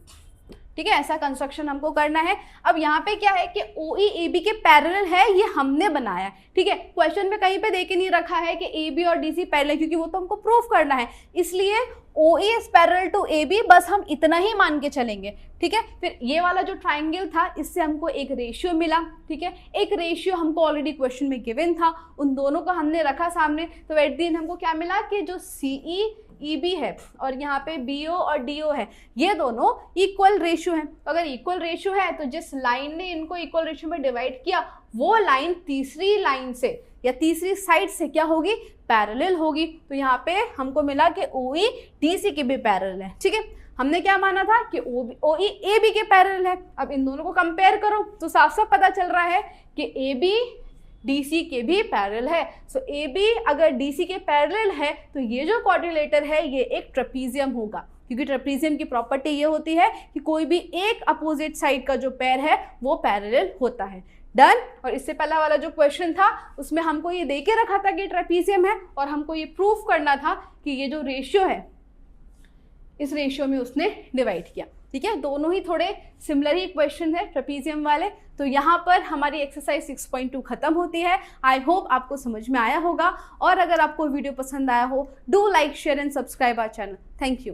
ठीक है, ऐसा कंस्ट्रक्शन हमको करना है। अब यहाँ पे क्या है कि OE AB के पैरेलल है, ये हमने बनाया, ठीक है, क्वेश्चन में कहीं पे देके नहीं रखा है कि AB और DC पैरेलल, क्योंकि वो तो हमको प्रूफ करना है, इसलिए OE is parallel to AB, बस हम इतना ही मान के चलेंगे, ठीक है। फिर ये वाला जो ट्राइंगल था, इससे हमको एक रेशियो मिला, ठीक है, एक रेशियो हमको ऑलरेडी क्वेश्चन में गिवन था, उन दोनों को हमने रखा सामने, तो एट द एंड हमको क्या मिला कि जो CE EB है और यहाँ पे BO और DO है, ये दोनों इक्वल रेशियो है। तो अगर इक्वल रेशियो है तो जिस लाइन ने इनको इक्वल रेशियो में डिवाइड किया, वो लाइन तीसरी लाइन से या तीसरी साइड से क्या होगी, पैरेलल होगी। तो यहाँ पे हमको मिला कि OE DC के भी पैरेलल है, ठीक है। हमने क्या माना था कि OE AB के पैरेलल है। अब इन दोनों को कंपेयर करो तो साफ साफ पता चल रहा है कि AB DC के भी पैरेलल है। सो AB अगर DC के पैरेलल है तो ये जो क्वाड्रिलेटर है ये एक ट्रेपीजियम होगा, क्योंकि ट्रेपीजियम की प्रॉपर्टी ये होती है कि कोई भी एक अपोजिट साइड का जो पैर है वो पैरेलल होता है। डन। और इससे पहला वाला जो क्वेश्चन था उसमें हमको ये दे के रखा था कि ट्रेपीजियम है और हमको ये प्रूफ करना था कि ये जो रेशियो है इस रेशियो में उसने डिवाइड किया, ठीक है। दोनों ही थोड़े सिमिलर ही क्वेश्चन है ट्रेपीजियम वाले। तो यहाँ पर हमारी एक्सरसाइज 6.2 खत्म होती है। आई होप आपको समझ में आया होगा, और अगर आपको वीडियो पसंद आया हो, do like share and subscribe our channel. Thank you.